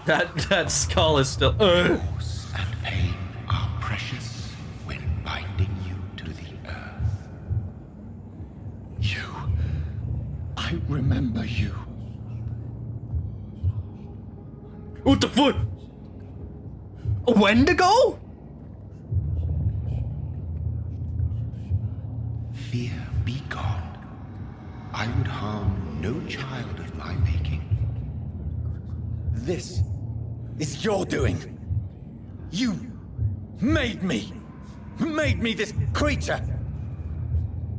That skull is still. Force and pain are precious when binding you to the earth. You. I remember you. What the fuck? A Wendigo? Fear be gone. I would harm no child of my making. This is your doing. You made me. Made me this creature.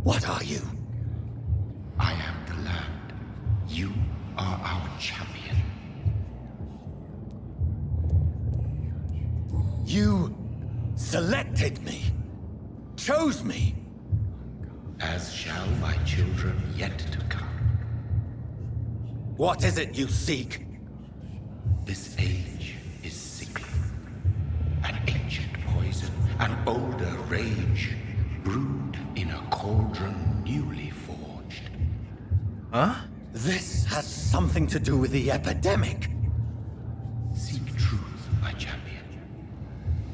What are you? I am the land. You are our champion. You selected me. Chose me. As shall my children yet to come. What is it you seek? This age is sickly. An ancient poison, an older rage, brewed in a cauldron newly forged. Huh? This has something to do with the epidemic. Seek truth, my champion.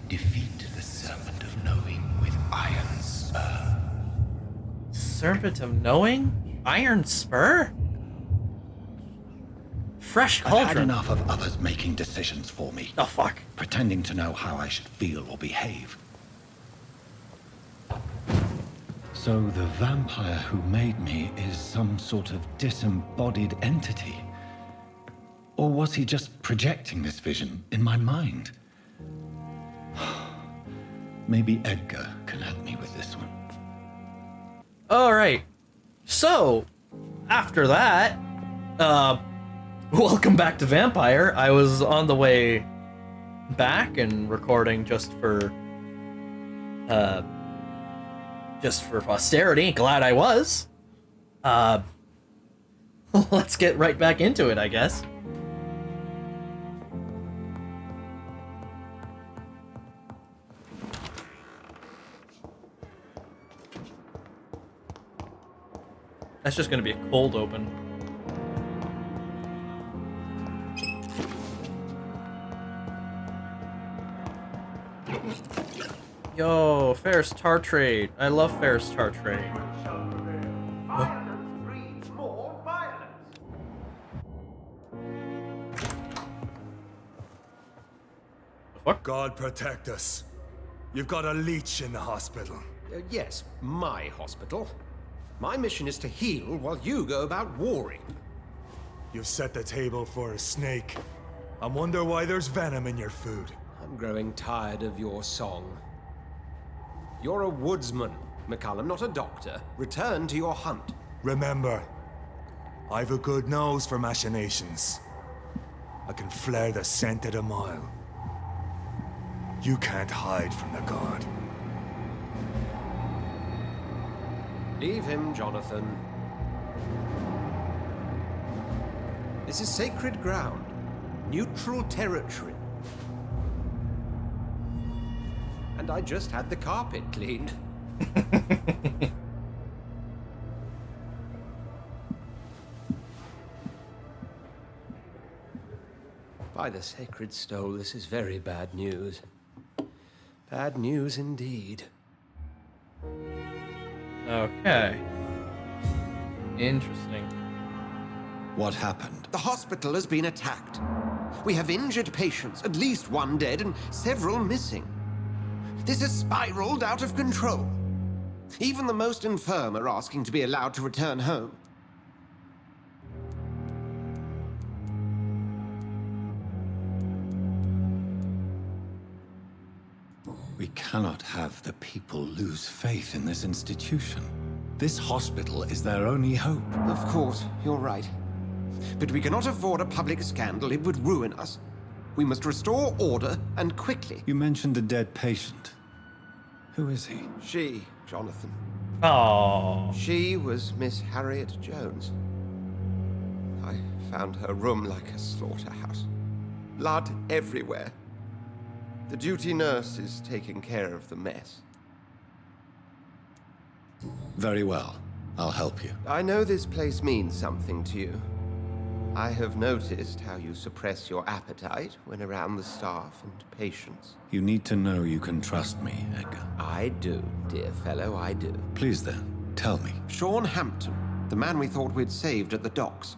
Defeat the serpent of knowing with iron spur. Serpent of Knowing? Iron Spur? Fresh I've had cauldron. enough of others making decisions for me. Oh, fuck. Pretending to know how I should feel or behave. So the vampire who made me is some sort of disembodied entity? Or was he just projecting this vision in my mind? Maybe Edgar can help me with this one. Alright. So, after that, welcome back to Vampyr. I was on the way back and recording just for posterity. Glad I was. Let's get right back into it, I guess. That's just gonna be a cold open. Yo, Ferris Tartrade. I love Ferris Tartrade. Violence breeds more violence. The fuck? God protect us. You've got a leech in the hospital. Yes, my hospital. My mission is to heal while you go about warring. You've set the table for a snake. I wonder why there's venom in your food. I'm growing tired of your song. You're a woodsman, McCullum, not a doctor. Return to your hunt. Remember, I've a good nose for machinations. I can flare the scent at a mile. You can't hide from the god. Leave him, Jonathon. This is sacred ground. Neutral territory. And I just had the carpet cleaned. By the sacred stole, this is very bad news. Bad news indeed. Okay. Interesting. What happened? The hospital has been attacked. We have injured patients, at least one dead and several missing. This has spiraled out of control. Even the most infirm are asking to be allowed to return home. We cannot have the people lose faith in this institution. This hospital is their only hope. Of course, you're right. But we cannot afford a public scandal. It would ruin us. We must restore order, and quickly. You mentioned a dead patient. Who is he? She, Jonathon. Oh. She was Miss Harriet Jones. I found her room like a slaughterhouse. Blood everywhere. The duty nurse is taking care of the mess. Very well. I'll help you. I know this place means something to you. I have noticed how you suppress your appetite when around the staff and patients. You need to know you can trust me, Edgar. I do, dear fellow, I do. Please then, tell me. Sean Hampton, the man we thought we'd saved at the docks.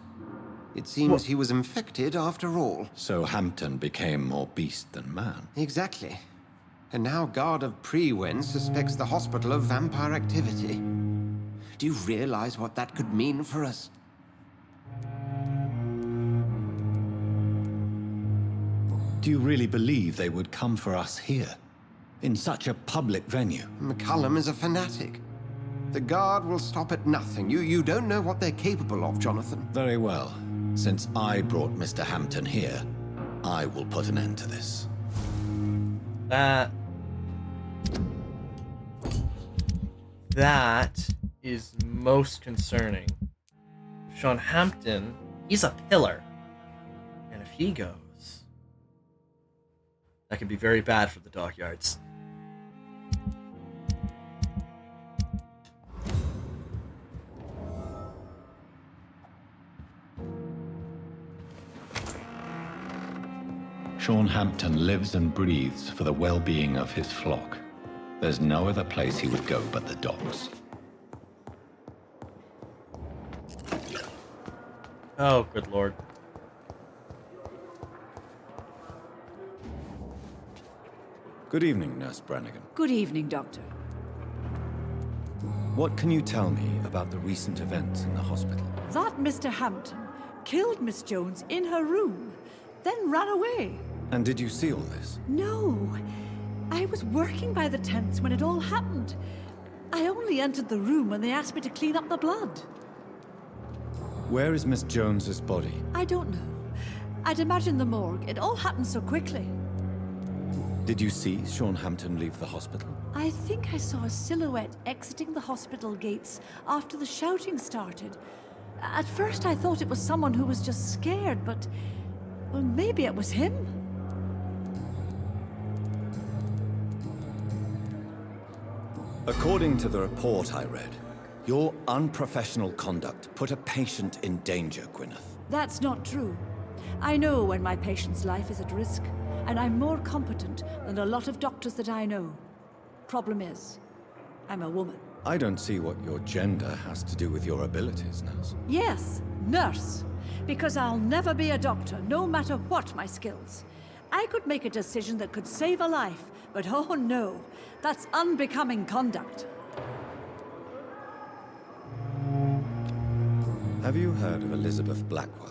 It seems he was infected after all. So Hampton became more beast than man. Exactly. And now Guard of Prewen suspects the hospital of vampire activity. Do you realize what that could mean for us? Do you really believe they would come for us here? In such a public venue? McCullum is a fanatic. The Guard will stop at nothing. You don't know what they're capable of, Jonathon. Very well. Since I brought Mr. Hampton here, I will put an end to this. That is most concerning. Sean Hampton, he's a pillar. And if he goes, that could be very bad for the dockyards. Sean Hampton lives and breathes for the well-being of his flock. There's no other place he would go but the docks. Oh, good lord. Good evening, Nurse Brannigan. Good evening, Doctor. What can you tell me about the recent events in the hospital? That Mr. Hampton killed Miss Jones in her room, then ran away. And did you see all this? No. I was working by the tents when it all happened. I only entered the room when they asked me to clean up the blood. Where is Miss Jones's body? I don't know. I'd imagine the morgue. It all happened so quickly. Did you see Sean Hampton leave the hospital? I think I saw a silhouette exiting the hospital gates after the shouting started. At first I thought it was someone who was just scared, but... well, maybe it was him. According to the report I read, your unprofessional conduct put a patient in danger, Gwyneth. That's not true. I know when my patient's life is at risk, and I'm more competent than a lot of doctors that I know. Problem is, I'm a woman. I don't see what your gender has to do with your abilities, nurse. Yes, nurse. Because I'll never be a doctor, no matter what my skills. I could make a decision that could save a life, but oh no, that's unbecoming conduct. Have you heard of Elizabeth Blackwell?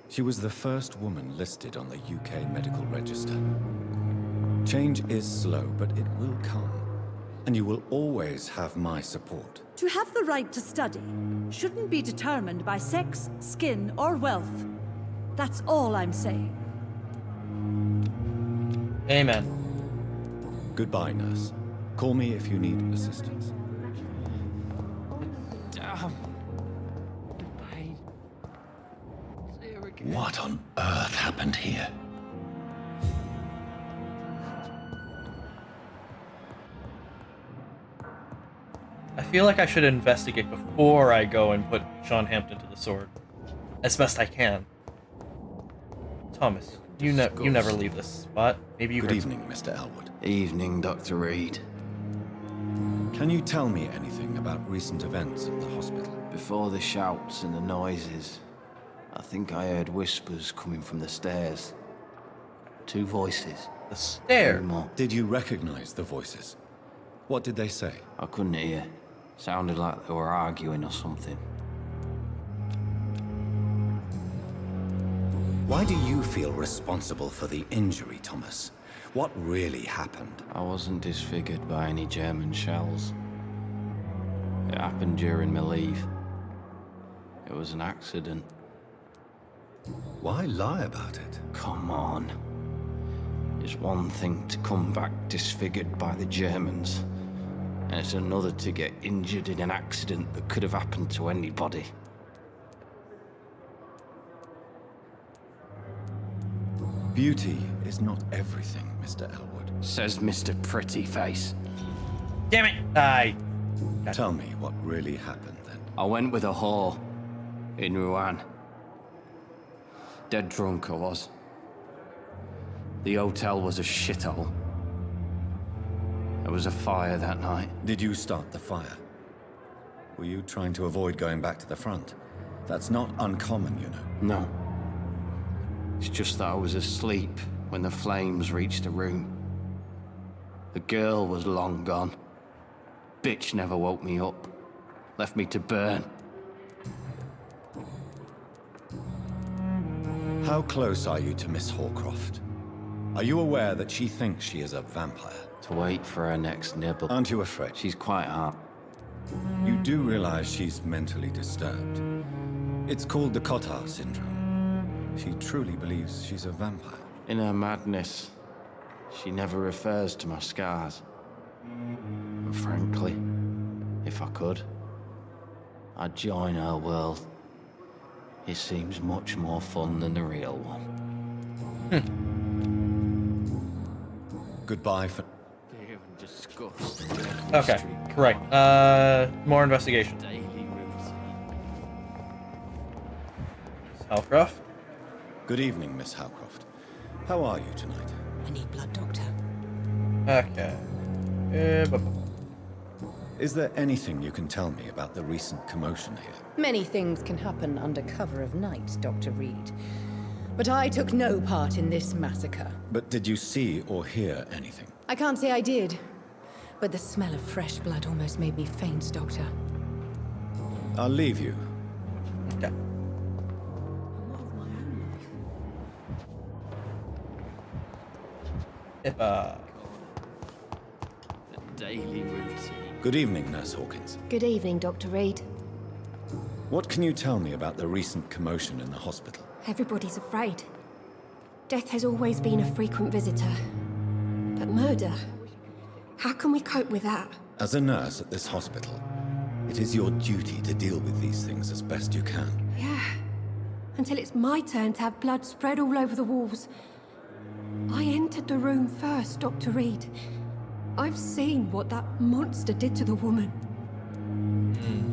She was the first woman listed on the UK Medical Register. Change is slow, but it will come. And you will always have my support. To have the right to study shouldn't be determined by sex, skin, or wealth. That's all I'm saying. Amen. Goodbye, nurse. Call me if you need assistance. What on earth happened here? I feel like I should investigate before I go and put Sean Hampton to the sword. As best I can. Thomas, you never leave this spot. Maybe you Good heard evening, Mr. Elwood. Evening, Dr. Reed. Can you tell me anything about recent events at the hospital? Before the shouts and the noises, I think I heard whispers coming from the stairs. 2 voices. the stair. More. Did you recognize the voices? What did they say? I couldn't hear. Sounded like they were arguing or something. Why do you feel responsible for the injury, Thomas? What really happened? I wasn't disfigured by any German shells. It happened during my leave. It was an accident. Why lie about it? Come on. It's one thing to come back disfigured by the Germans, and it's another to get injured in an accident that could have happened to anybody. Beauty is not everything, Mr. Elwood. Says Mr. Prettyface. Damn it! Tell me what really happened then. I went with a whore in Rouen. Dead drunk I was. The hotel was a shithole. There was a fire that night. Did you start the fire? Were you trying to avoid going back to the front? That's not uncommon, you know. No. It's just that I was asleep when the flames reached the room. The girl was long gone. Bitch never woke me up. Left me to burn. How close are you to Miss Horcroft? Are you aware that she thinks she is a vampire? To wait for her next nibble. Aren't you afraid? She's quite hard. You do realize she's mentally disturbed. It's called the Cotard syndrome. She truly believes she's a vampire. In her madness, she never refers to my scars. And frankly, if I could, I'd join her world. It seems much more fun than the real one. Goodbye for... Okay, right. More investigation. Halcroft? Good evening, Miss Halcroft. How are you tonight? I need blood, Doctor. Okay. Is there anything you can tell me about the recent commotion here? Many things can happen under cover of night, Dr. Reed. But I took no part in this massacre. But did you see or hear anything? I can't say I did. But the smell of fresh blood almost made me faint, Doctor. I'll leave you. Okay. The daily routine. Good evening, Nurse Hawkins. Good evening, Dr. Reed. What can you tell me about the recent commotion in the hospital? Everybody's afraid. Death has always been a frequent visitor. But murder? How can we cope with that? As a nurse at this hospital, it is your duty to deal with these things as best you can. Yeah. Until it's my turn to have blood spread all over the walls. I entered the room first, Dr. Reed. I've seen what that monster did to the woman.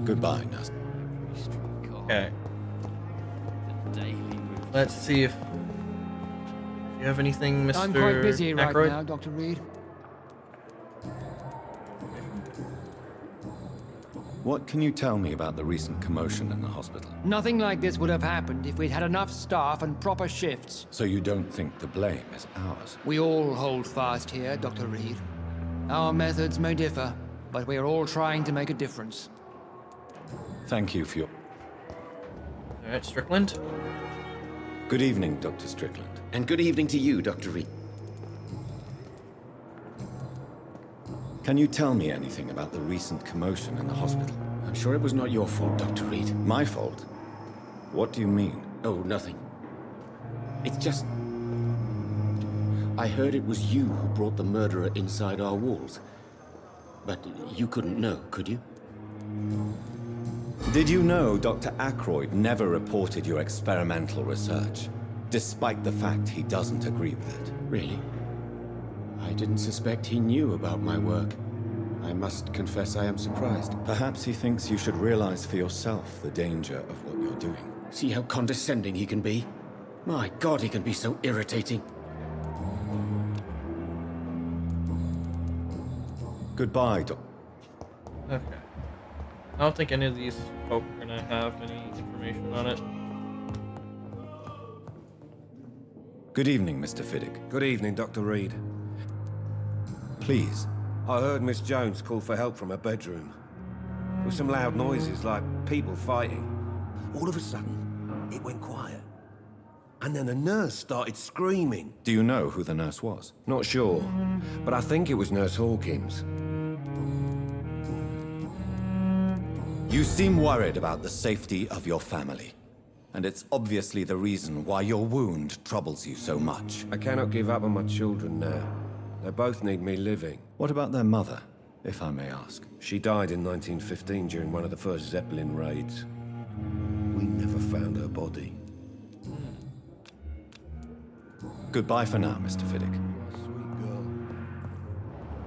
Goodbye, Nurse. Okay. Let's see if you have anything, Mr. I'm quite busy right Aykroyd? now, Dr. Reed. What can you tell me about the recent commotion in the hospital? Nothing like this would have happened if we'd had enough staff and proper shifts. So you don't think the blame is ours? We all hold fast here, Dr. Reed. Our methods may differ, but we are all trying to make a difference. Thank you for your... Alright, Strickland. Good evening, Dr. Strickland. And good evening to you, Dr. Reed. Can you tell me anything about the recent commotion in the hospital? I'm sure it was not your fault, Dr. Reed. My fault? What do you mean? Oh, nothing. It's just... I heard it was you who brought the murderer inside our walls. But you couldn't know, could you? Did you know Dr. Aykroyd never reported your experimental research, despite the fact he doesn't agree with it? Really? I didn't suspect he knew about my work. I must confess I am surprised. Perhaps he thinks you should realize for yourself the danger of what you're doing. See how condescending he can be? My God, he can be so irritating. Goodbye, Doc. Okay. I don't think any of these folk are gonna have any information on it. Good evening, Mr. Fiddick. Good evening, Dr. Reed. Please. I heard Miss Jones call for help from her bedroom. There were some loud noises, like people fighting. All of a sudden, it went quiet. And then the nurse started screaming. Do you know who the nurse was? Not sure, but I think it was Nurse Hawkins. You seem worried about the safety of your family. And it's obviously the reason why your wound troubles you so much. I cannot give up on my children now. They both need me living. What about their mother, if I may ask? She died in 1915 during one of the first Zeppelin raids. We never found her body. Goodbye for now, Mr. Fiddick. Sweet girl.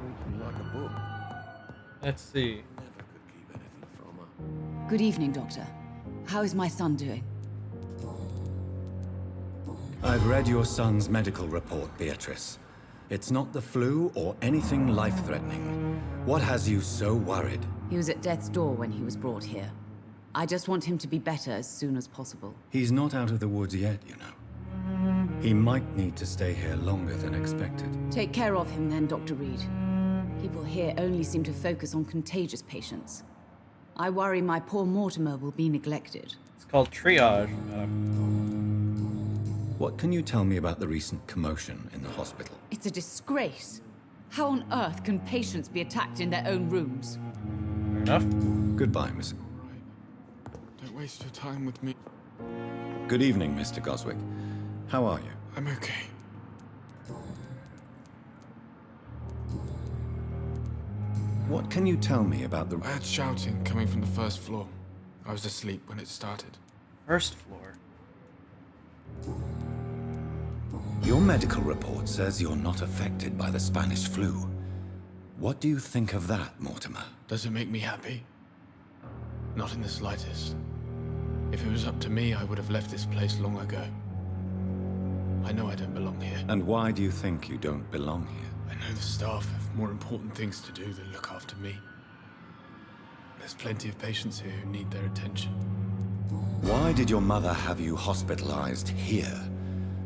Reads me like a book. Let's see. Never could keep anything from her. Good evening, Doctor. How is my son doing? I've read your son's medical report, Beatrice. It's not the flu or anything life-threatening. What has you so worried? He was at death's door when he was brought here. I just want him to be better as soon as possible. He's not out of the woods yet, you know. He might need to stay here longer than expected. Take care of him then, Dr. Reed. People here only seem to focus on contagious patients. I worry my poor Mortimer will be neglected. It's called triage. What can you tell me about the recent commotion in the hospital? It's a disgrace. How on earth can patients be attacked in their own rooms? Fair enough. Goodbye, Miss. Don't waste your time with me. Good evening, Mr. Goswick. How are you? I'm okay. What can you tell me about the... I had shouting coming from the first floor. I was asleep when it started. First floor? Your medical report says you're not affected by the Spanish flu. What do you think of that, Mortimer? Does it make me happy? Not in the slightest. If it was up to me, I would have left this place long ago. I know I don't belong here. And why do you think you don't belong here? I know the staff have more important things to do than look after me. There's plenty of patients here who need their attention. Why did your mother have you hospitalized here?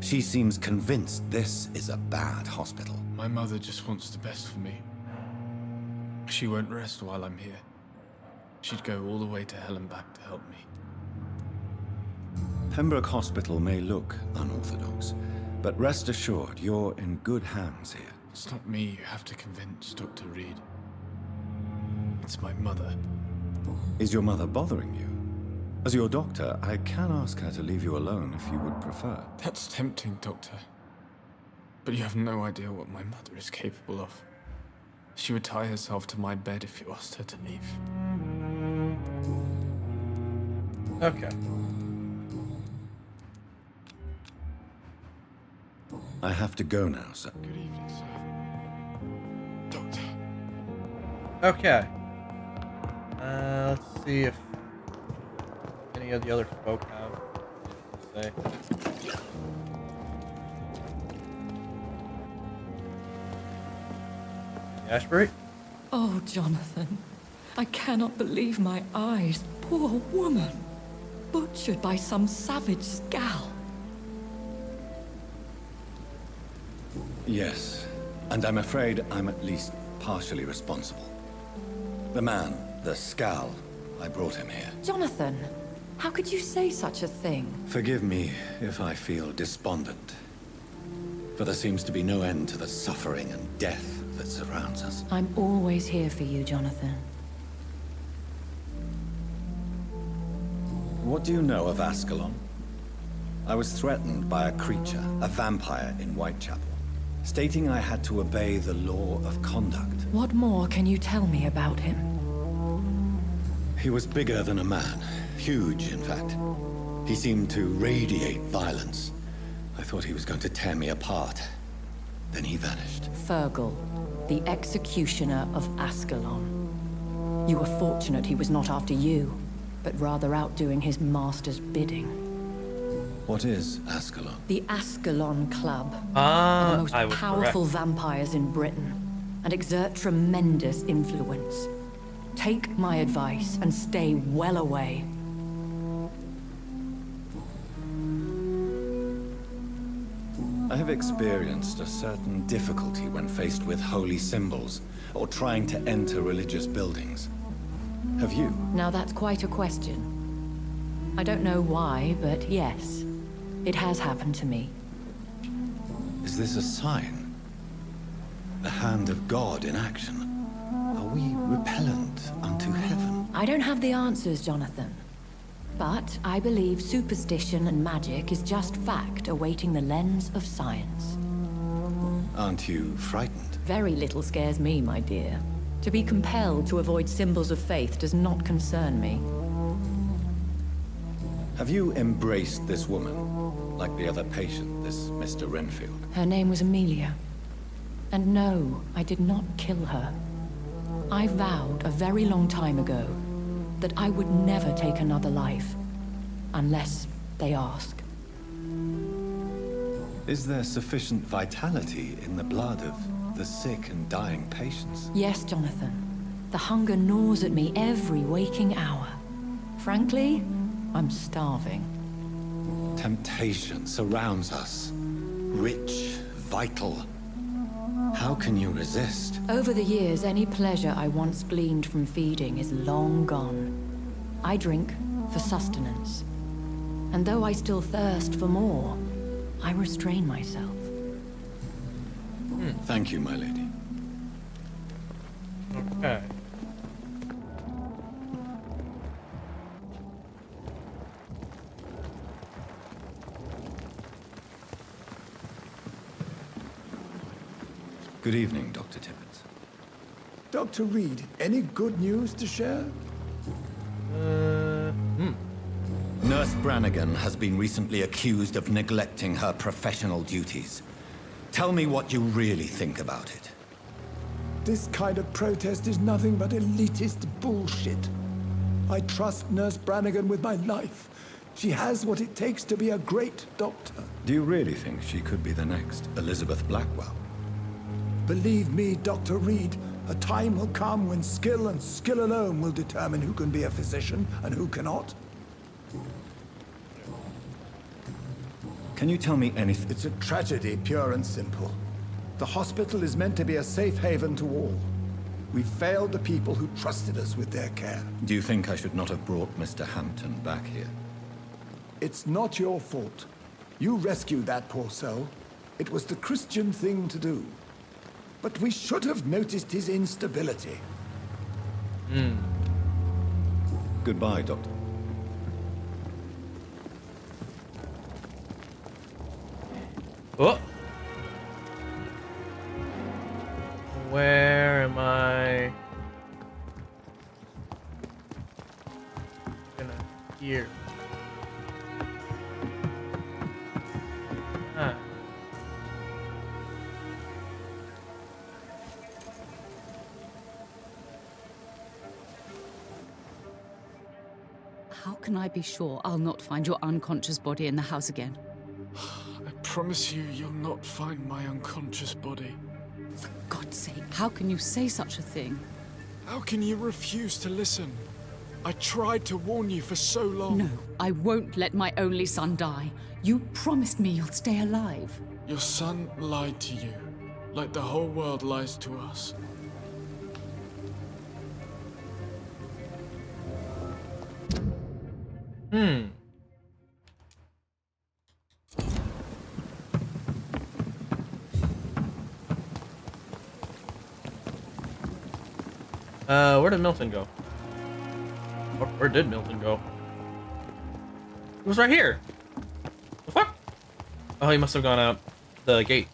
She seems convinced this is a bad hospital. My mother just wants the best for me. She won't rest while I'm here. She'd go all the way to hell and back to help me. Pembroke Hospital may look unorthodox, but rest assured you're in good hands here. It's not me you have to convince, Dr. Reed. It's my mother. Is your mother bothering you? As your doctor, I can ask her to leave you alone if you would prefer. That's tempting, Doctor. But you have no idea what my mother is capable of. She would tie herself to my bed if you asked her to leave. Okay. I have to go now, sir. Good evening, sir. Doctor. Okay. Let's see if any of the other folk have anything to say. Ashbury? Oh, Jonathan. I cannot believe my eyes. Poor woman. Butchered by some savage scowl. Yes, and I'm afraid I'm at least partially responsible. The man, the scowl, I brought him here. Jonathan, how could you say such a thing? Forgive me if I feel despondent, for there seems to be no end to the suffering and death that surrounds us. I'm always here for you, Jonathan. What do you know of Ascalon? I was threatened by a creature, a vampire in Whitechapel, stating I had to obey the law of conduct. What more can you tell me about him? He was bigger than a man. Huge, in fact. He seemed to radiate violence. I thought he was going to tear me apart. Then he vanished. Fergal, the executioner of Ascalon. You were fortunate he was not after you, but rather out doing his master's bidding. What is Ascalon? The Ascalon Club Ah, are the most I was powerful correct. vampires in Britain, and exert tremendous influence. Take my advice and stay well away. I have experienced a certain difficulty when faced with holy symbols, or trying to enter religious buildings. Have you? Now that's quite a question. I don't know why, but yes, it has happened to me. Is this a sign? The hand of God in action? Are we repellent unto heaven? I don't have the answers, Jonathan. But I believe superstition and magic is just fact awaiting the lens of science. Aren't you frightened? Very little scares me, my dear. To be compelled to avoid symbols of faith does not concern me. Have you embraced this woman, like the other patient, this Mr. Renfield? Her name was Amelia. And no, I did not kill her. I vowed a very long time ago that I would never take another life, unless they ask. Is there sufficient vitality in the blood of the sick and dying patients? Yes, Jonathan. The hunger gnaws at me every waking hour. Frankly, I'm starving. Temptation surrounds us. Rich, vital. How can you resist? Over the years, any pleasure I once gleaned from feeding is long gone. I drink for sustenance. And though I still thirst for more, I restrain myself. Thank you, my lady. Okay. Good evening, Dr. Tibbets. Dr. Reed, any good news to share? Nurse Brannigan has been recently accused of neglecting her professional duties. Tell me what you really think about it. This kind of protest is nothing but elitist bullshit. I trust Nurse Brannigan with my life. She has what it takes to be a great doctor. Do you really think she could be the next Elizabeth Blackwell? Believe me, Dr. Reed, a time will come when skill and skill alone will determine who can be a physician and who cannot. Can you tell me anything? It's a tragedy, pure and simple. The hospital is meant to be a safe haven to all. We failed the people who trusted us with their care. Do you think I should not have brought Mr. Hampton back here? It's not your fault. You rescued that poor soul. It was the Christian thing to do. But we should have noticed his instability. Goodbye, Doctor. Oh. Where am I? Gonna here. Huh. How can I be sure I'll not find your unconscious body in the house again? I promise you, you'll not find my unconscious body. For God's sake, how can you say such a thing? How can you refuse to listen? I tried to warn you for so long. No, I won't let my only son die. You promised me you'll stay alive. Your son lied to you, like the whole world lies to us. Where did Milton go? Where did Milton go? He was right here. The fuck? Oh, he must have gone out the gate.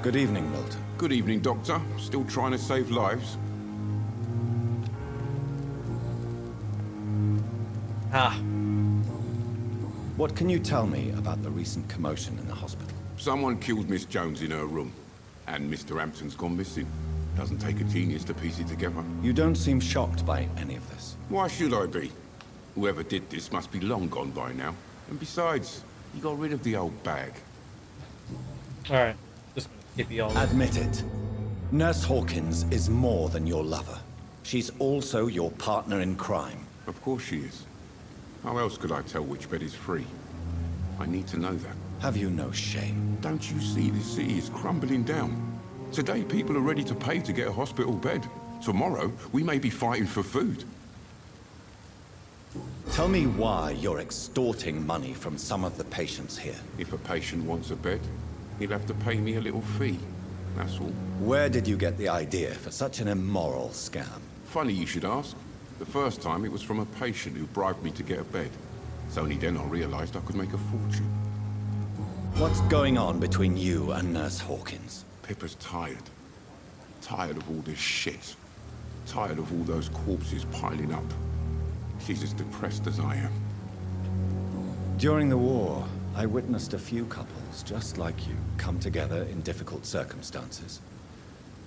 Good evening, Milton. Good evening, Doctor. Still trying to save lives? Ah. What can you tell me about the recent commotion in the hospital? Someone killed Miss Jones in her room, and Mr. Hampton's gone missing. Doesn't take a genius to piece it together. You don't seem shocked by any of this. Why should I be? Whoever did this must be long gone by now. And besides, he got rid of the old bag. Alright. Just skip you all. Admit it. Nurse Hawkins is more than your lover. She's also your partner in crime. Of course she is. How else could I tell which bed is free? I need to know that. Have you no shame? Don't you see this city is crumbling down? Today people are ready to pay to get a hospital bed. Tomorrow we may be fighting for food. Tell me why you're extorting money from some of the patients here. If a patient wants a bed, he'll have to pay me a little fee. That's all. Where did you get the idea for such an immoral scam? Funny you should ask. The first time it was from a patient who bribed me to get a bed. It's only then I realized I could make a fortune. What's going on between you and Nurse Hawkins? Pippa's tired. Tired of all this shit. Tired of all those corpses piling up. She's as depressed as I am. During the war, I witnessed a few couples just like you come together in difficult circumstances.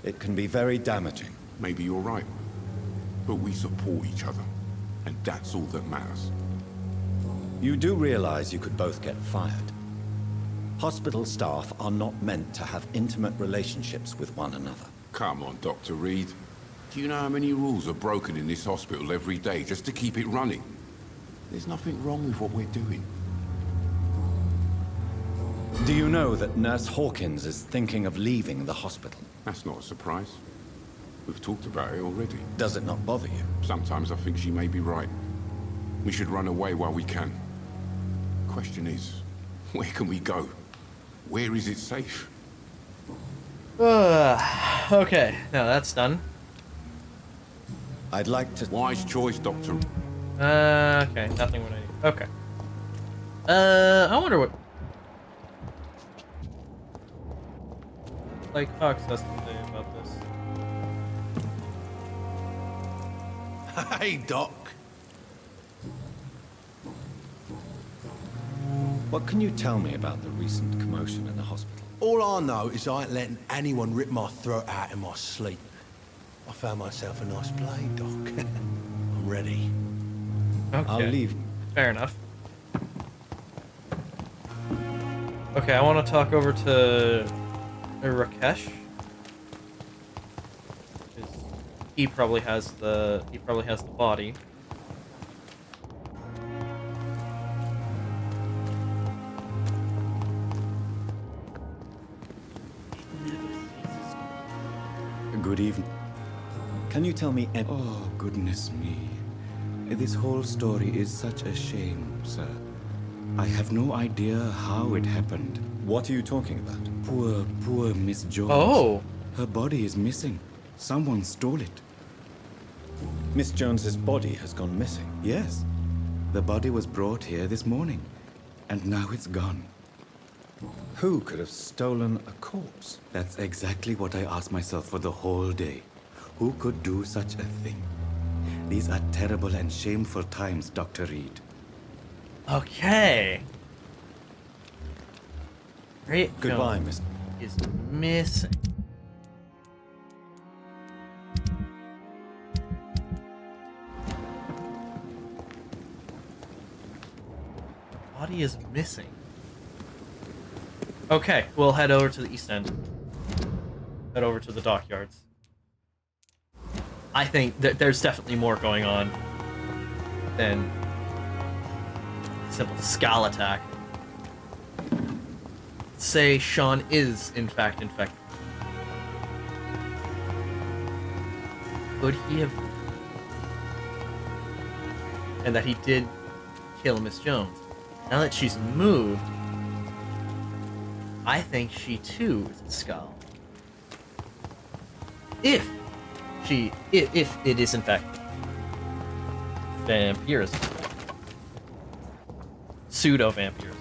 It can be very damaging. Maybe you're right. But we support each other. And that's all that matters. You do realize you could both get fired. Hospital staff are not meant to have intimate relationships with one another. Come on, Dr. Reed. Do you know how many rules are broken in this hospital every day just to keep it running? There's nothing wrong with what we're doing. Do you know that Nurse Hawkins is thinking of leaving the hospital? That's not a surprise. We've talked about it already. Does it not bother you? Sometimes I think she may be right. We should run away while we can. Question is, where can we go? Where is it safe? Okay, now that's done. I'd like to... Wise choice, Doctor. Okay, nothing what I need. Okay. I wonder what... Like Fox has to say about this. Hey, Doc. What can you tell me about the recent commotion in the hospital? All I know is I ain't letting anyone rip my throat out in my sleep. I found myself a nice blade, Doc. I'm ready. Okay. I'll leave. Fair enough. Okay, I want to talk over to Rakesh. He probably has the body. Good evening. Can you tell me Oh, goodness me. This whole story is such a shame, sir. I have no idea how it happened. What are you talking about? Poor Miss Jones. Oh! Her body is missing. Someone stole it. Miss Jones's body has gone missing? Yes. The body was brought here this morning, and now it's gone. Who could have stolen a corpse? That's exactly what I asked myself for the whole day. Who could do such a thing? These are terrible and shameful times, Dr. Reed. Okay. Great. Goodbye, Miss. Is missing. Body is missing. Okay, we'll head over to the east end. Head over to the dockyards. I think that there's definitely more going on than a simple skull attack. Say Sean is in fact infected. Could he have... And that he did kill Miss Jones. Now that she's moved, I think she too is a skull. If it is in fact vampirism. Pseudo-vampirism.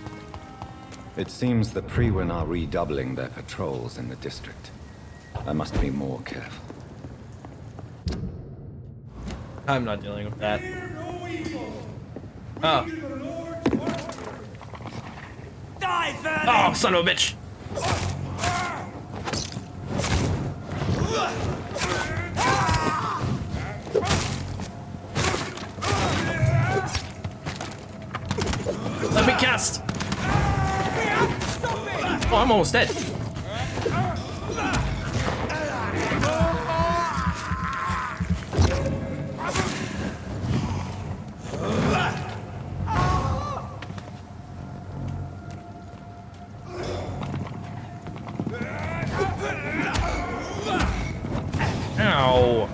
It seems the Priwen are redoubling their patrols in the district. I must be more careful. I'm not dealing with that. Oh. Oh, son of a bitch! Let me cast! Oh, I'm almost dead. Ow.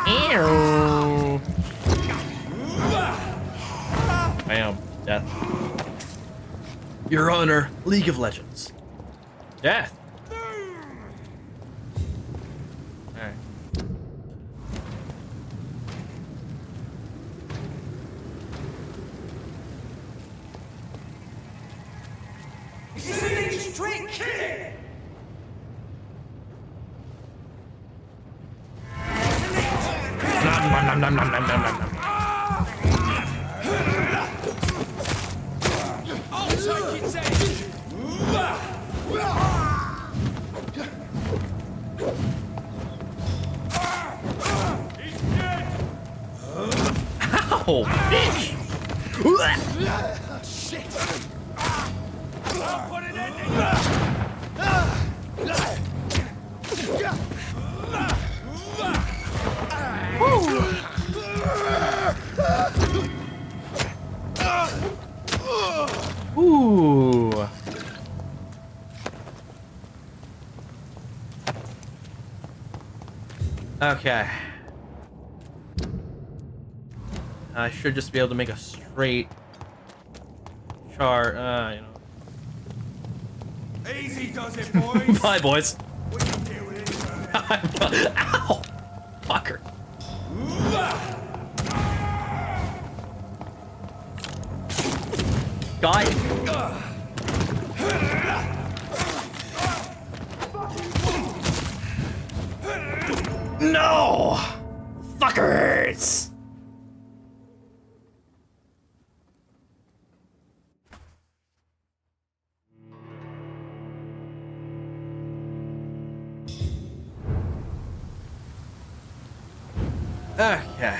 Ew. Bam. Death. Your Honor, League of Legends. Death. Alright. Is this an ancient trick? Nom nom nom nom nom nom nom nom. I'll take its edge. Ow, bitch! Shit! Ooh. Okay. I should just be able to make a straight chart, you know. Easy does it, boys. Bye, boys. We can deal with it. Ow! Fucker. Guy. No! Fuckers! Okay.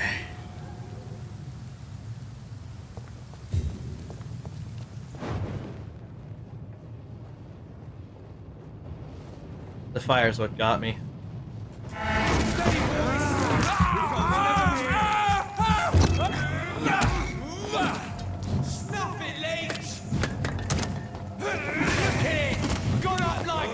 The fire's what got me. Snuff it, leech! Look at it! Gone up like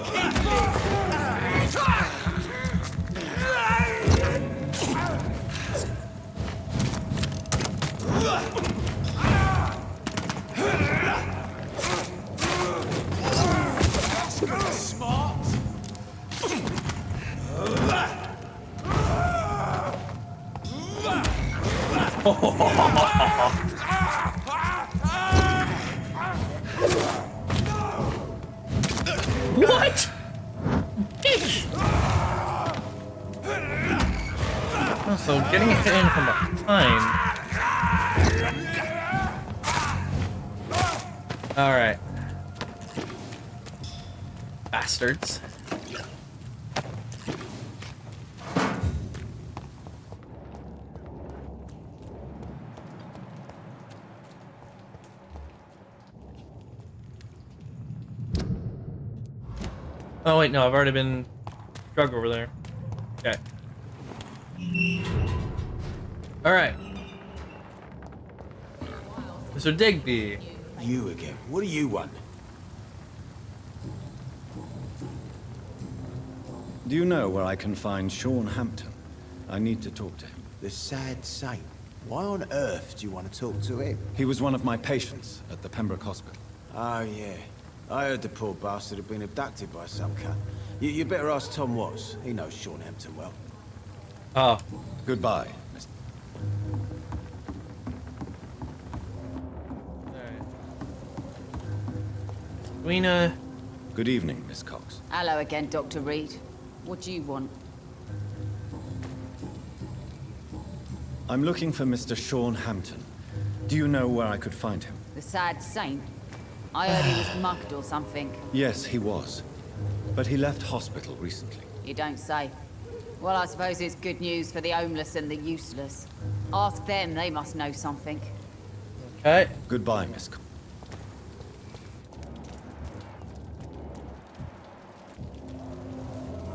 Smart! What? Bitch! Also, getting it in from behind. Alright. Bastards. Oh wait, no, I've already been drugged over there. Okay. Alright. Mr. Digby. You again. What do you want? Do you know where I can find Sean Hampton? I need to talk to him. The sad saint. Why on earth do you want to talk to him? He was one of my patients at the Pembroke Hospital. Oh, yeah. I heard the poor bastard had been abducted by some cunt. You better ask Tom Watts. He knows Sean Hampton well. Oh. Goodbye, Mr. Weena. Good evening, Miss Cox. Hello again, Dr. Reed. What do you want? I'm looking for Mr. Sean Hampton. Do you know where I could find him? The sad saint? I heard he was mugged or something. Yes, he was. But he left hospital recently. You don't say. Well, I suppose it's good news for the homeless and the useless. Ask them, they must know something. Okay. Goodbye, Miss Cox.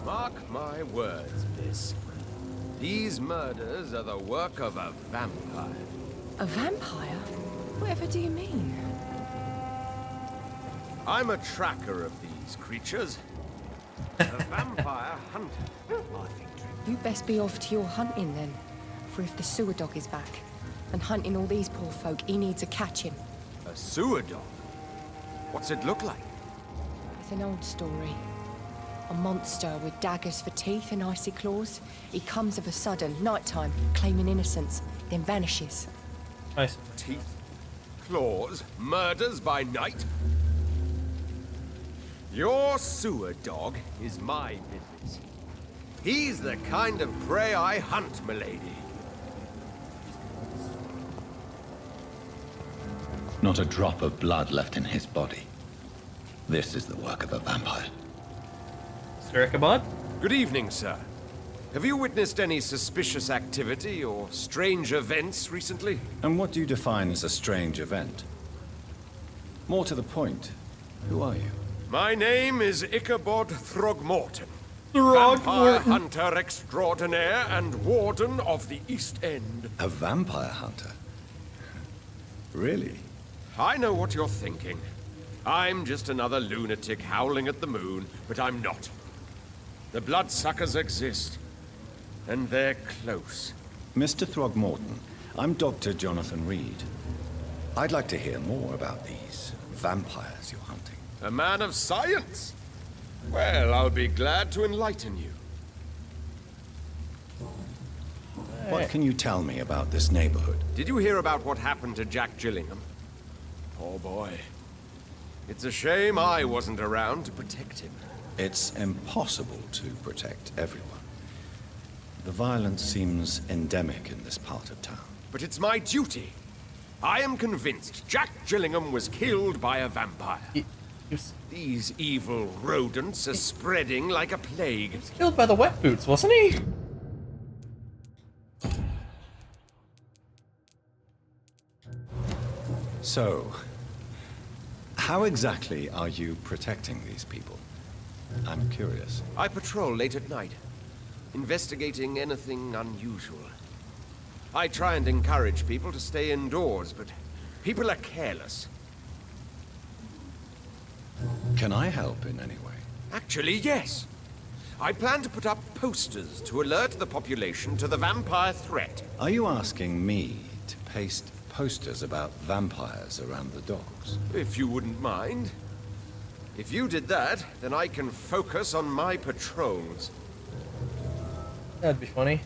Mark my words, miss. These murders are the work of a vampire. A vampire? Whatever do you mean? I'm a tracker of these creatures. A vampire hunter, I think. You best be off to your hunting then. For if the sewer dog is back, and hunting all these poor folk, he needs a catching. A sewer dog? What's it look like? It's an old story. A monster with daggers for teeth and icy claws. He comes of a sudden, nighttime, claiming innocence, then vanishes. Nice. Teeth, claws, murders by night? Your sewer dog is my business. He's the kind of prey I hunt, milady. Not a drop of blood left in his body. This is the work of a vampire. Mr. Ichabod? Good evening, sir. Have you witnessed any suspicious activity or strange events recently? And what do you define as a strange event? More to the point, who are you? My name is Ichabod Throgmorton. Throgmorton. Vampire hunter extraordinaire and warden of the East End. A vampire hunter? Really? I know what you're thinking. I'm just another lunatic howling at the moon, but I'm not. The bloodsuckers exist, and they're close. Mr. Throgmorton, I'm Dr. Jonathon Reed. I'd like to hear more about these vampires you're hunting. A man of science? Well, I'll be glad to enlighten you. What can you tell me about this neighborhood? Did you hear about what happened to Jack Gillingham? Oh boy. It's a shame I wasn't around to protect him. It's impossible to protect everyone. The violence seems endemic in this part of town. But it's my duty. I am convinced Jack Gillingham was killed by a vampire. These evil rodents are spreading like a plague. He was killed by the wet boots, wasn't he? So, how exactly are you protecting these people? I'm curious. I patrol late at night, investigating anything unusual. I try and encourage people to stay indoors, but people are careless. Can I help in any way? Actually, yes. I plan to put up posters to alert the population to the vampire threat. Are you asking me to paste posters about vampires around the docks? If you wouldn't mind. If you did that, then I can focus on my patrols. That'd be funny.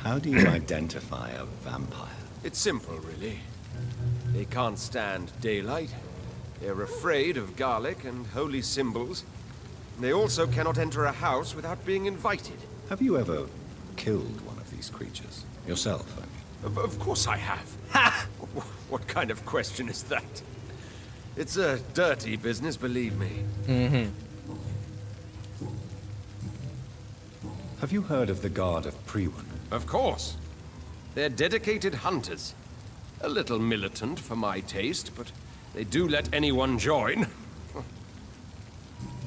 How do you identify a vampire? It's simple, really. They can't stand daylight. They're afraid of garlic and holy symbols. They also cannot enter a house without being invited. Have you ever killed one of these creatures? Yourself, I mean. Of course I have. Ha! What kind of question is that? It's a dirty business, believe me. Mm-hmm. Have you heard of the Guard of Priwen? Of course. They're dedicated hunters. A little militant for my taste, but they do let anyone join.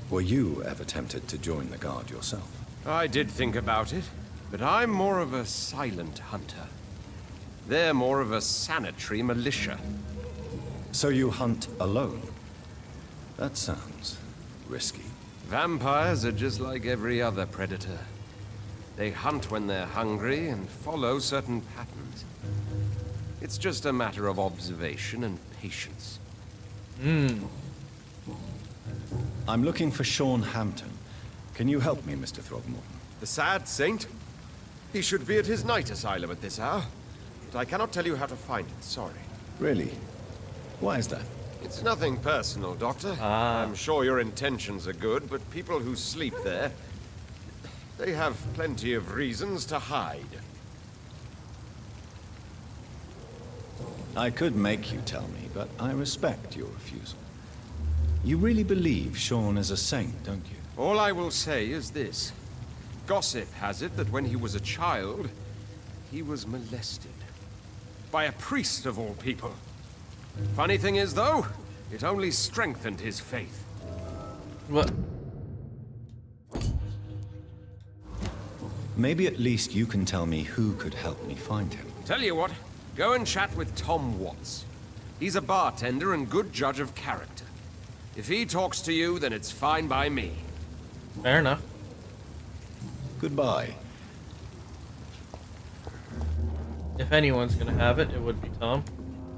Were you ever tempted to join the Guard yourself? I did think about it, but I'm more of a silent hunter. They're more of a sanitary militia. So you hunt alone? That sounds risky. Vampires are just like every other predator. They hunt when they're hungry and follow certain patterns. It's just a matter of observation and patience. I'm looking for Sean Hampton. Can you help me, Mr. Throgmorton? The sad saint? He should be at his night asylum at this hour. But I cannot tell you how to find it, sorry. Really? Why is that? It's nothing personal, Doctor. I'm sure your intentions are good, but people who sleep there, they have plenty of reasons to hide. I could make you tell me, but I respect your refusal. You really believe Sean is a saint, don't you? All I will say is this. Gossip has it that when he was a child, he was molested. By a priest of all people. Funny thing is, though, it only strengthened his faith. What? Maybe at least you can tell me who could help me find him. Tell you what, go and chat with Tom Watts. He's a bartender and good judge of character. If he talks to you, then it's fine by me. Fair enough. Goodbye. If anyone's gonna have it, it would be Tom.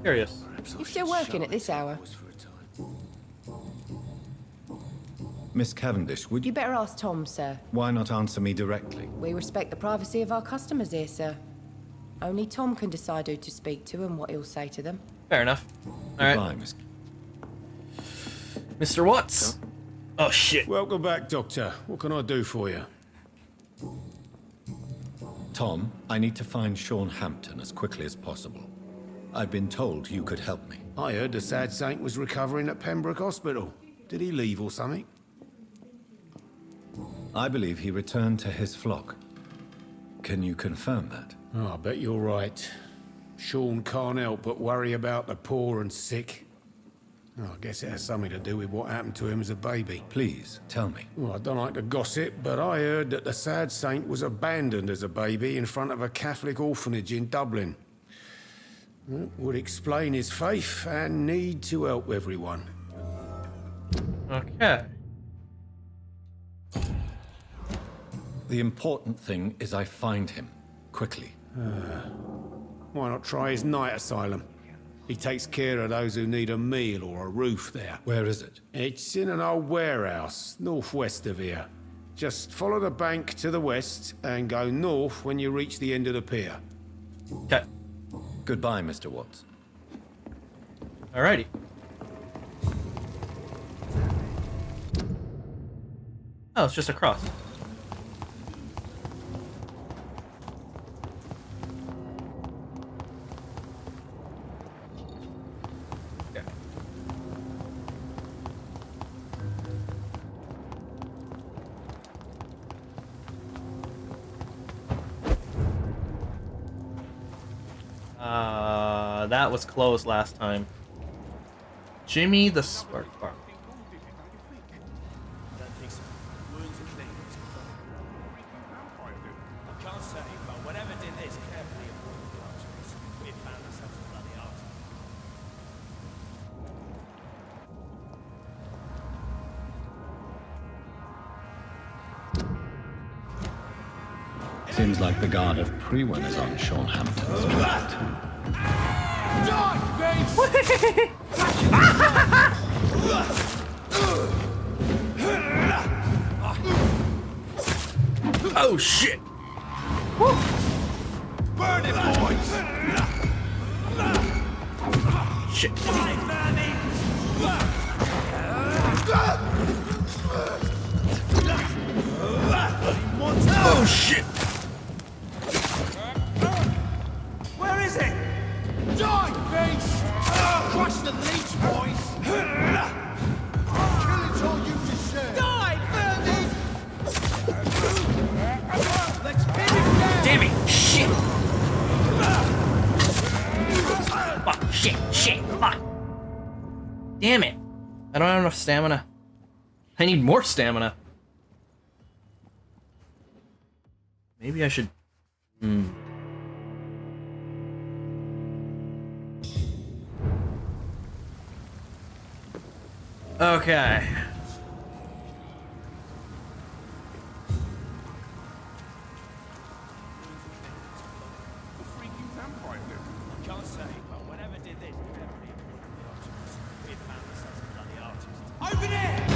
Curious. You still working at this hour? Miss Cavendish, would You better ask Tom, sir. Why not answer me directly? We respect the privacy of our customers here, sir. Only Tom can decide who to speak to and what he'll say to them. Fair enough. Goodbye, Alright. Miss. Mr. Watts. Oh shit. Welcome back, Doctor. What can I do for you? Tom, I need to find Sean Hampton as quickly as possible. I've been told you could help me. I heard the sad saint was recovering at Pembroke Hospital. Did he leave or something? I believe he returned to his flock. Can you confirm that? Oh, I bet you're right. Sean can't help but worry about the poor and sick. Oh, I guess it has something to do with what happened to him as a baby. Please, tell me. Well, I don't like to gossip, but I heard that the sad saint was abandoned as a baby in front of a Catholic orphanage in Dublin. That would explain his faith and need to help everyone. Okay. The important thing is I find him, quickly. Why not try his night asylum? He takes care of those who need a meal or a roof there. Where is it? It's in an old warehouse, northwest of here. Just follow the bank to the west and go north when you reach the end of the pier. Okay. Goodbye, Mr. Watts. Alrighty. Oh, it's just across. Okay. That was closed last time. Jimmy the Spark Bar. Seems like the guard of Prewen is on Sean Hampton's track too. Oh shit! Burn it, boys! Shit. Oh shit! Where is it? Die, beast! Crush the leech, boys! Kill it all you deserve! Die, Vermin! Let's pin him down! Damn it! Shit! Fuck! Shit! Shit! Fuck! Damn it! I don't have enough stamina. I need more stamina. Maybe I should... Okay. Over there!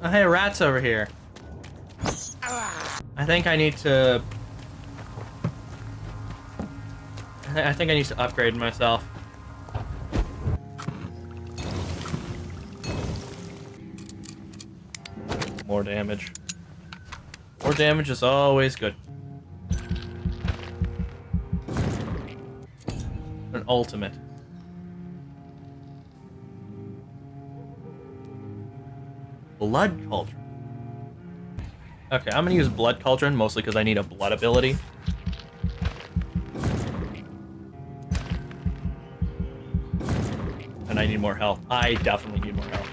Oh, hey, rat's over here. I think I need to... I think I need to upgrade myself. More damage. More damage is always good. An ultimate. Blood Cauldron. Okay, I'm gonna use Blood Cauldron mostly because I need a blood ability. And I need more health. I definitely need more health.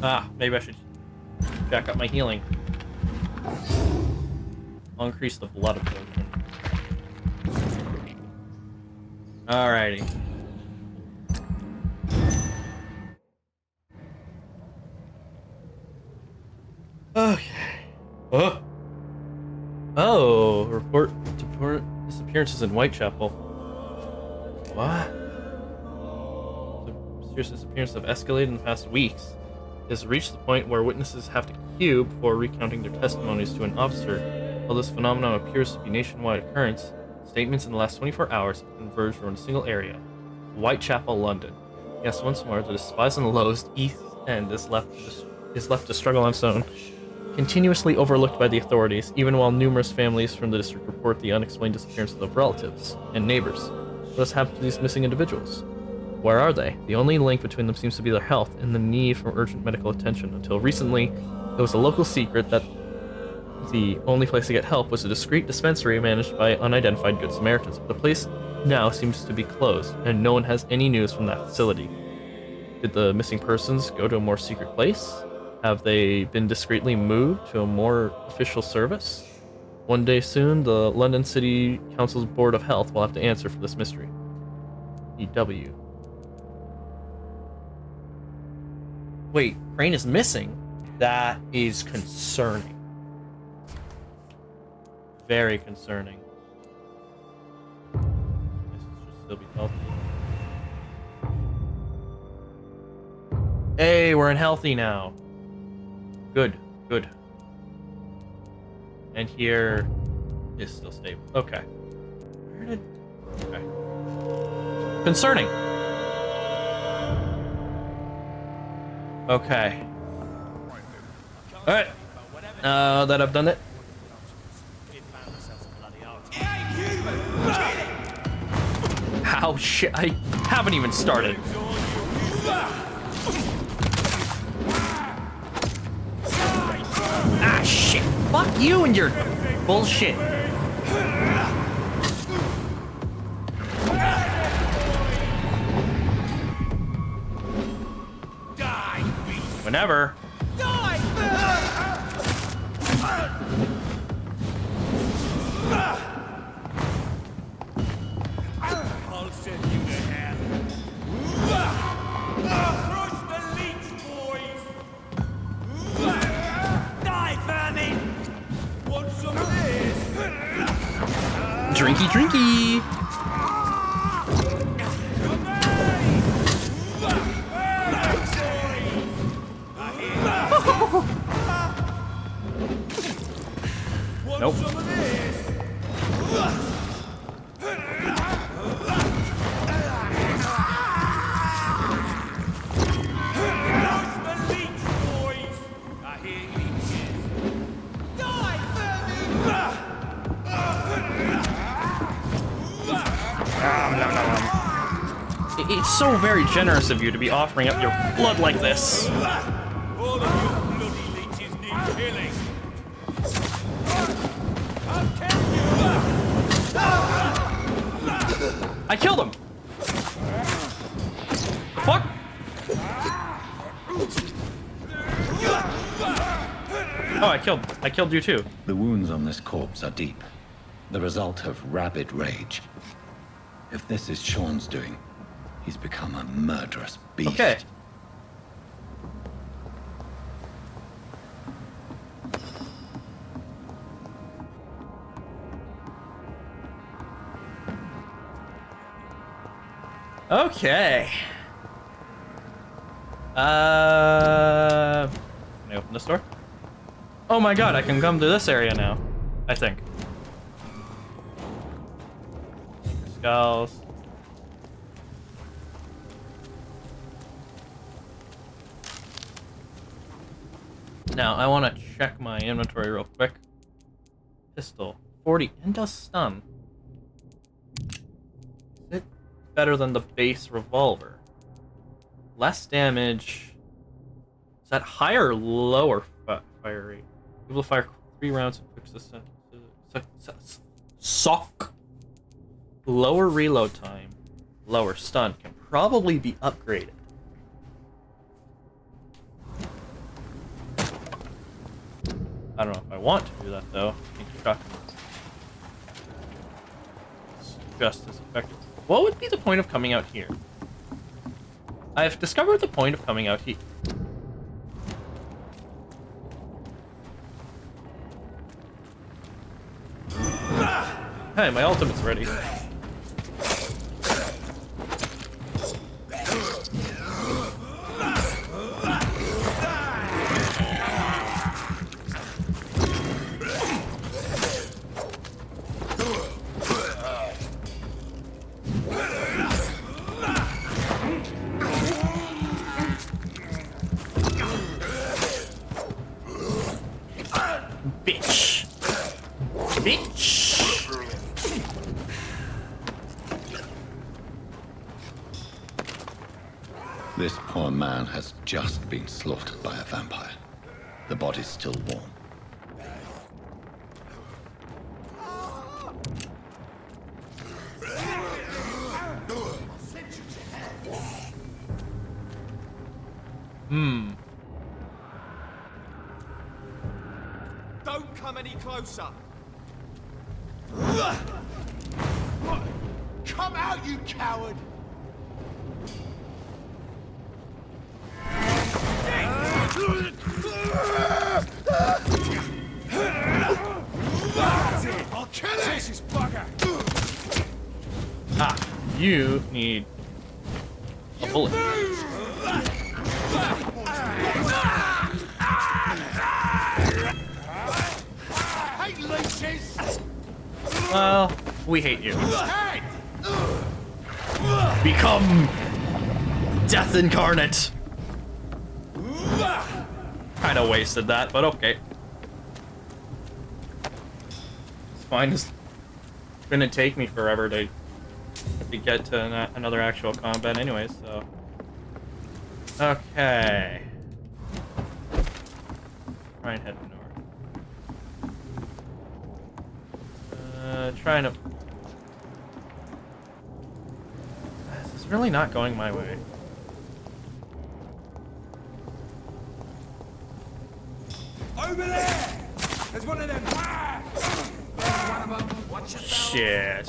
Ah, maybe I should jack up my healing. I'll increase the blood ability. Alrighty. Okay. Oh. Oh, report disappearances in Whitechapel. What? The mysterious disappearances have escalated in the past weeks. It has reached the point where witnesses have to queue before recounting their testimonies to an officer. While this phenomenon appears to be a nationwide occurrence, statements in the last 24 hours have converged around a single area, Whitechapel, London. Yes, once more, the despised and loathed East End is left to struggle on its own, continuously overlooked by the authorities, even while numerous families from the district report the unexplained disappearances of relatives and neighbors. What has happened to these missing individuals? Where are they? The only link between them seems to be their health and the need for urgent medical attention. Until recently, it was a local secret that the only place to get help was a discreet dispensary managed by unidentified Good Samaritans. The place now seems to be closed, and no one has any news from that facility. Did the missing persons go to a more secret place? Have they been discreetly moved to a more official service? One day soon, the London City Council's Board of Health will have to answer for this mystery. EW. Wait, Crane is missing? That is concerning. Very concerning. This should still be healthy. Hey, we're in healthy now. Good, good. And here is still stable. Okay. Where did... Okay. Concerning. Okay. Alright. Now that I've done it. How shit, I haven't even started. Ah shit, fuck you and your bullshit. Whenever. I'll send you to hell. Crush the leech, boys! Die, vermin! Want some of this? Drinky, drinky! Nope. It's so very generous of you to be offering up your blood like this. All of you bloody leeches need killing. I killed him! Fuck! Oh, I killed you too. The wounds on this corpse are deep, the result of rabid rage. If this is Sean's doing, he's become a murderous beast. Okay. Okay. Can I open this door? Oh my god, I can come to this area now. I think. Skulls. Now, I want to check my inventory real quick. Pistol. 40. And does stun. Is it better than the base revolver? Less damage. Is that higher or lower fire rate? Able to fire 3 rounds in quick sock. Lower reload time. Lower stun. Can probably be upgraded. I don't know if I want to do that though. I think shotgun is just as effective. What would be the point of coming out here? I've discovered the point of coming out here. Hey, my ultimate's ready. This poor man has just been slaughtered by a vampire. The body's still warm. Don't come any closer. Come out, you coward! That's it. I'll kill it. This is bugger. Ah, you need a bullet. Hate leeches. Well, we hate you. Become death incarnate. Kind of wasted that, but okay. It's fine. It's gonna take me forever to get to another actual combat anyway, so. Okay. Try and head north. Trying to. This is really not going my way. Over there! There's one of them. Watch yourself. Shit.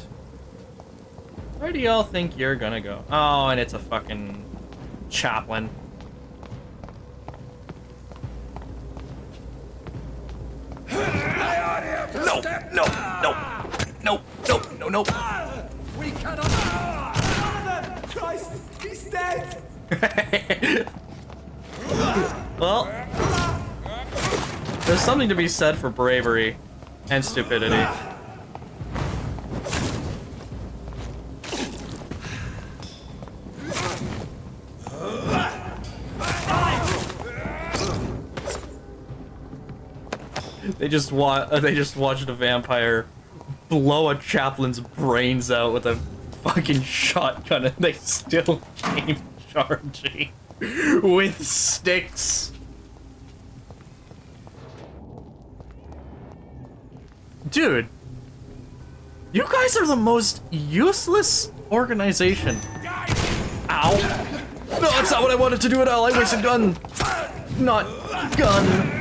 Where do y'all think you're gonna go? Oh, and it's a fucking chaplain. No, no, no, no, no, no, no. We cannot. Christ, he's dead. Well, there's something to be said for bravery and stupidity. They just watched a vampire blow a chaplain's brains out with a fucking shotgun, and they still came charging with sticks. Dude, you guys are the most useless organization. Ow. No, that's not what I wanted to do at all. I wasted gun. Not gun.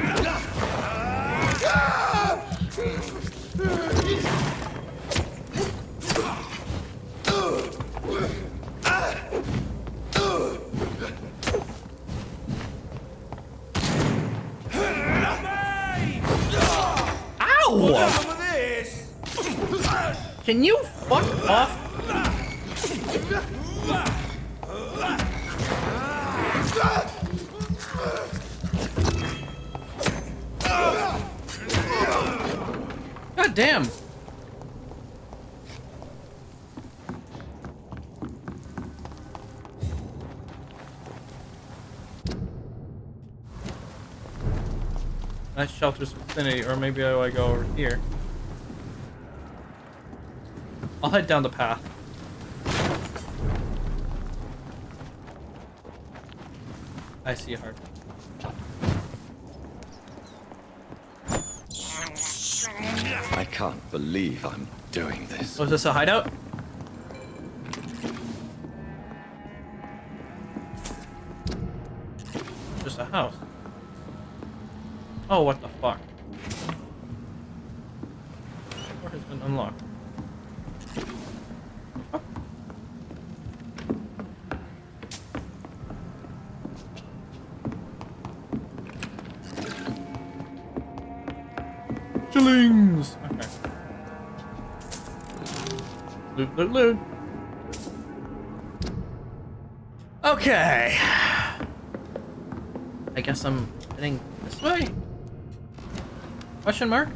Ow! Can you fuck off? God damn. Nice shelter's vicinity, or maybe I go over here. I'll head down the path. I see a heart. I can't believe I'm doing this. Was this a hideout? Just a house. Oh, what the fuck? Door has been unlocked. Shillings! Okay. Loot, loot, loot. Okay. I guess I'm heading this way? Question mark?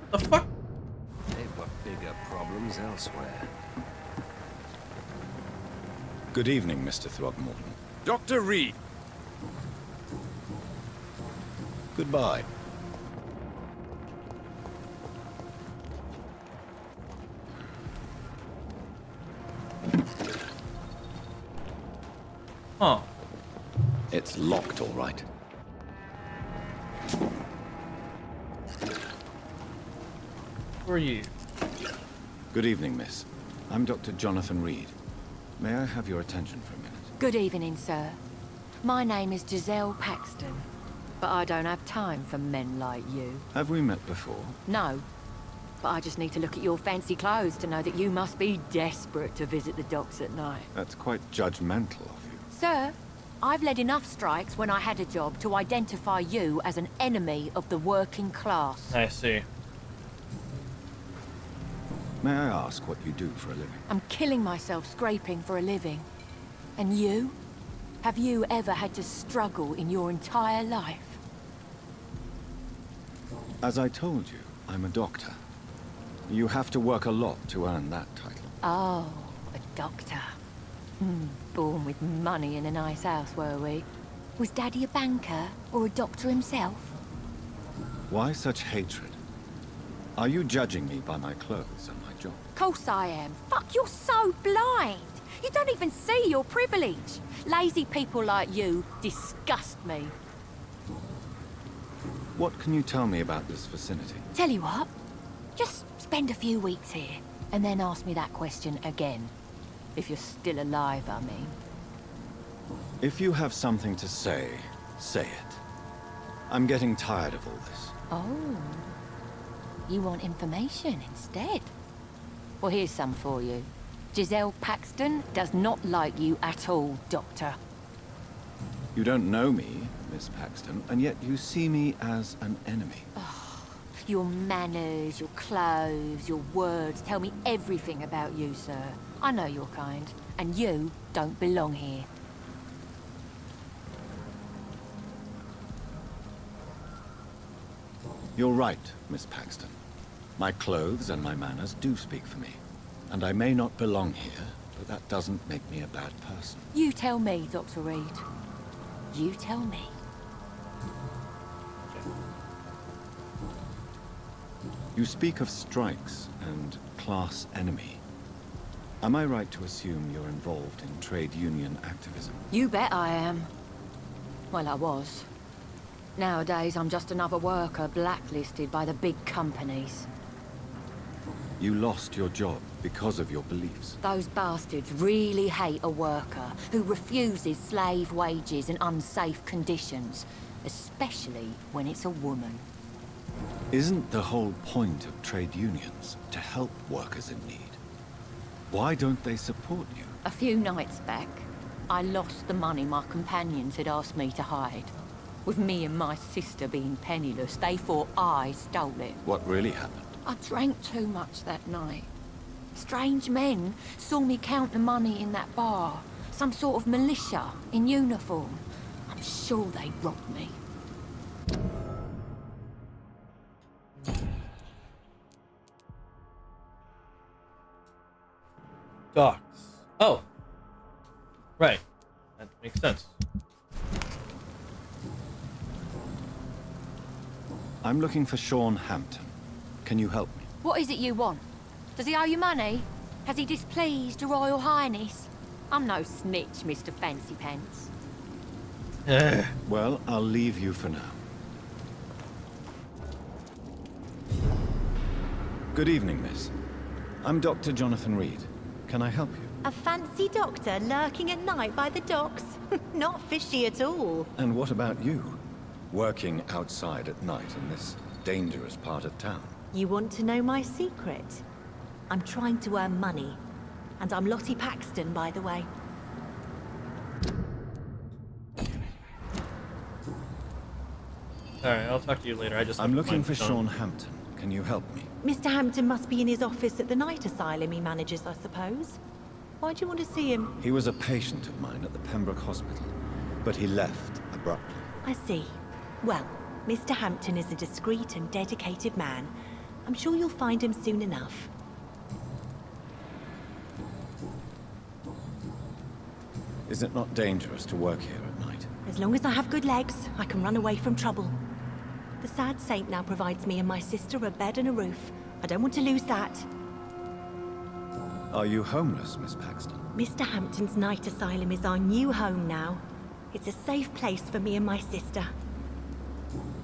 What the fuck? They've got bigger problems elsewhere. Good evening, Mr. Throgmorton. Dr. Reed. Goodbye. Huh. It's locked, all right. Who are you? Good evening, miss. I'm Dr. Jonathon Reed. May I have your attention for a minute? Good evening, sir. My name is Giselle Paxton, but I don't have time for men like you. Have we met before? No, but I just need to look at your fancy clothes to know that you must be desperate to visit the docks at night. That's quite judgmental of you. Sir, I've led enough strikes when I had a job to identify you as an enemy of the working class. I see. May I ask what you do for a living? I'm killing myself scraping for a living. And you? Have you ever had to struggle in your entire life? As I told you, I'm a doctor. You have to work a lot to earn that title. Oh, a doctor. Born with money in a nice house, were we? Was Daddy a banker or a doctor himself? Why such hatred? Are you judging me by my clothes and my job? Course I am. Fuck, you're so blind. You don't even see your privilege. Lazy people like you disgust me. What can you tell me about this vicinity? Tell you what, just spend a few weeks here, and then ask me that question again. If you're still alive, I mean. If you have something to say, say it. I'm getting tired of all this. Oh. You want information instead? Well, here's some for you. Giselle Paxton does not like you at all, Doctor. You don't know me, Miss Paxton, and yet you see me as an enemy. Your manners, your clothes, your words tell me everything about you, sir. I know your kind, and you don't belong here. You're right, Miss Paxton. My clothes and my manners do speak for me. And I may not belong here, but that doesn't make me a bad person. You tell me, Dr. Reed. You tell me. You speak of strikes and class enemy. Am I right to assume you're involved in trade union activism? You bet I am. Well, I was. Nowadays, I'm just another worker blacklisted by the big companies. You lost your job because of your beliefs. Those bastards really hate a worker who refuses slave wages and unsafe conditions, especially when it's a woman. Isn't the whole point of trade unions to help workers in need? Why don't they support you? A few nights back, I lost the money my companions had asked me to hide. With me and my sister being penniless, they thought I stole it. What really happened? I drank too much that night. Strange men saw me count the money in that bar. Some sort of militia in uniform. I'm sure they robbed me. Docks. Oh. Right. That makes sense. I'm looking for Sean Hampton. Can you help me? What is it you want? Does he owe you money? Has he displeased your Royal Highness? I'm no snitch, Mr. Fancy Pants. Well, I'll leave you for now. Good evening, miss. I'm Dr. Jonathon Reed. Can I help you? A fancy doctor lurking at night by the docks? Not fishy at all. And what about you? Working outside at night in this dangerous part of town? You want to know my secret? I'm trying to earn money. And I'm Lottie Paxton, by the way. Alright, I'll talk to you later. I'm looking for Sean Hampton. Can you help me? Mr. Hampton must be in his office at the night asylum he manages, I suppose. Why do you want to see him? He was a patient of mine at the Pembroke Hospital, but he left abruptly. I see. Well, Mr. Hampton is a discreet and dedicated man. I'm sure you'll find him soon enough. Is it not dangerous to work here at night? As long as I have good legs, I can run away from trouble. The sad saint now provides me and my sister a bed and a roof. I don't want to lose that. Are you homeless, Miss Paxton? Mr. Hampton's night asylum is our new home now. It's a safe place for me and my sister.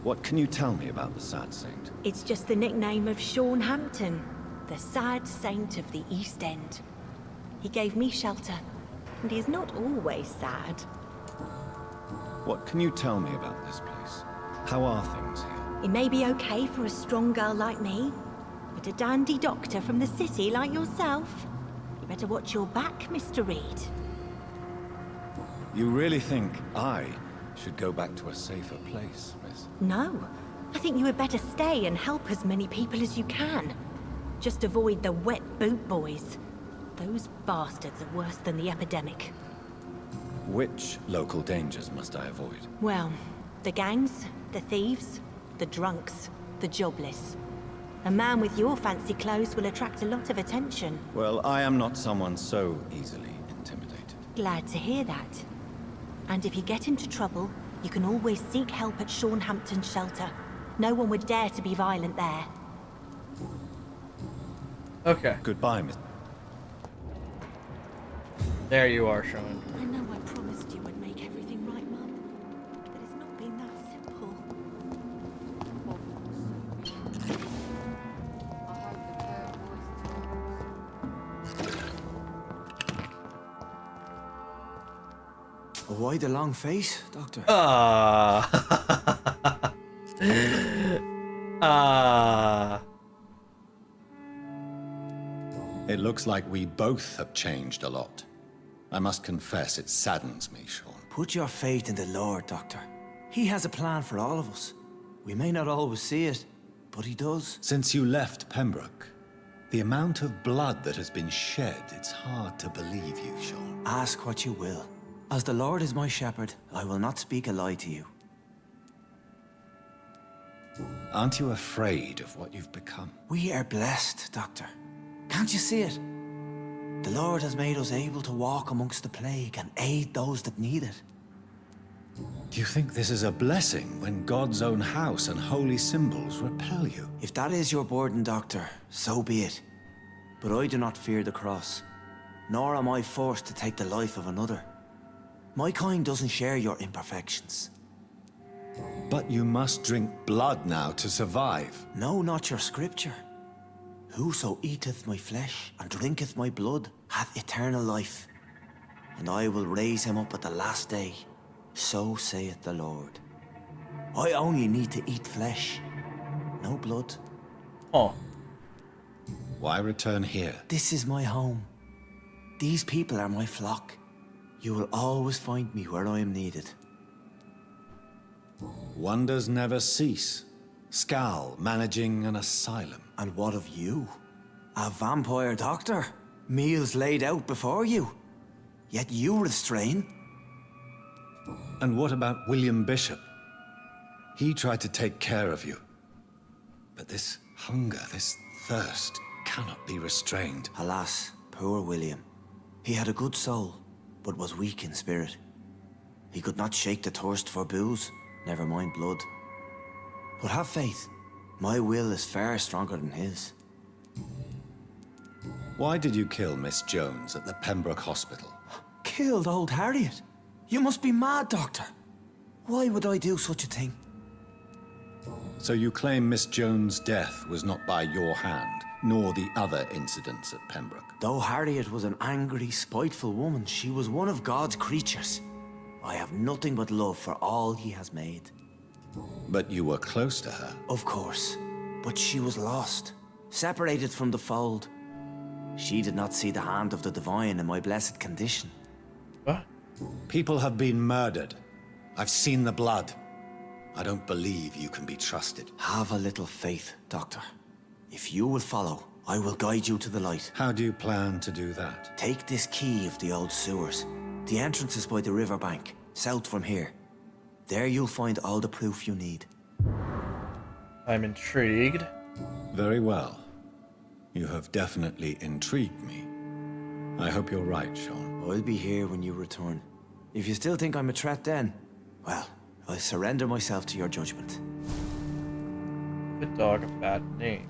What can you tell me about the Sad Saint? It's just the nickname of Sean Hampton, the sad saint of the East End. He gave me shelter, and he is not always sad. What can you tell me about this place? How are things here? It may be okay for a strong girl like me, but a dandy doctor from the city like yourself, you better watch your back, Mr. Reed. You really think I should go back to a safer place, miss? No. I think you had better stay and help as many people as you can. Just avoid the wet boot boys. Those bastards are worse than the epidemic. Which local dangers must I avoid? Well, the gangs, the thieves, the drunks, the jobless. A man with your fancy clothes will attract a lot of attention. Well, I am not someone so easily intimidated. Glad to hear that. And if you get into trouble, you can always seek help at Sean Hampton's shelter. No one would dare to be violent there. Okay. Goodbye, Miss. There you are, Sean. I know I promised you I'd make everything right, Mum. But it's not been that simple. Why the long face, Doctor? It looks like we both have changed a lot. I must confess, it saddens me, Sean. Put your faith in the Lord, Doctor. He has a plan for all of us. We may not always see it, but he does. Since you left Pembroke, the amount of blood that has been shed, it's hard to believe you, Sean. Ask what you will. As the Lord is my shepherd, I will not speak a lie to you. Aren't you afraid of what you've become? We are blessed, Doctor. Can't you see it? The Lord has made us able to walk amongst the plague and aid those that need it. Do you think this is a blessing when God's own house and holy symbols repel you? If that is your burden, Doctor, so be it. But I do not fear the cross, nor am I forced to take the life of another. My kind doesn't share your imperfections. But you must drink blood now to survive. No, not your scripture. Whoso eateth my flesh and drinketh my blood hath eternal life, and I will raise him up at the last day. So saith the Lord. I only need to eat flesh, no blood. Oh. Why return here? This is my home. These people are my flock. You will always find me where I am needed. Wonders never cease. Scal managing an asylum. And what of you? A vampire doctor? Meals laid out before you. Yet you restrain. And what about William Bishop? He tried to take care of you. But this hunger, this thirst, cannot be restrained. Alas, poor William. He had a good soul, but was weak in spirit. He could not shake the thirst for booze, never mind blood. But have faith. My will is far stronger than his. Why did you kill Miss Jones at the Pembroke Hospital? Killed old Harriet? You must be mad, Doctor. Why would I do such a thing? So you claim Miss Jones' death was not by your hand, nor the other incidents at Pembroke? Though Harriet was an angry, spiteful woman, she was one of God's creatures. I have nothing but love for all he has made. But you were close to her. Of course. But she was lost, separated from the fold. She did not see the hand of the divine in my blessed condition. What? People have been murdered. I've seen the blood. I don't believe you can be trusted. Have a little faith, Doctor. If you will follow, I will guide you to the light. How do you plan to do that? Take this key of the old sewers. The entrance is by the riverbank, south from here. There you'll find all the proof you need. I'm intrigued. Very well. You have definitely intrigued me. I hope you're right, Sean. I'll be here when you return. If you still think I'm a threat then, well, I surrender myself to your judgment. Good dog, a bad name.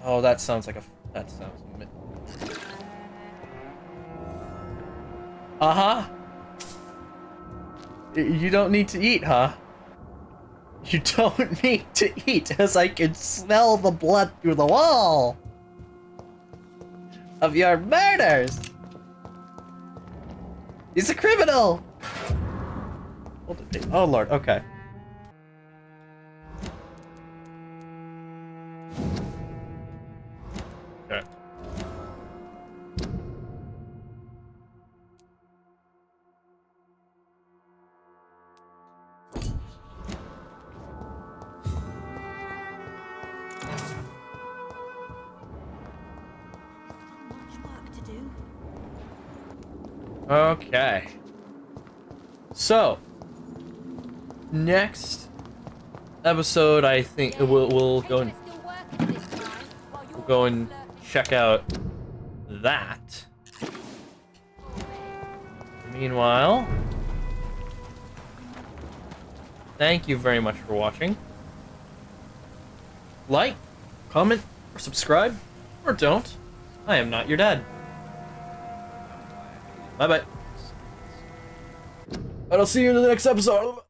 Oh, that sounds like a... That sounds Uh-huh. You don't need to eat, huh? You don't need to eat, as I can smell the blood through the wall of your murders. He's a criminal. Oh Lord, okay. Okay. Okay. So, next episode, I think we'll go and check out that. Meanwhile, thank you very much for watching. Like, comment, or subscribe, or don't. I am not your dad. Bye-bye. And I'll see you in the next episode.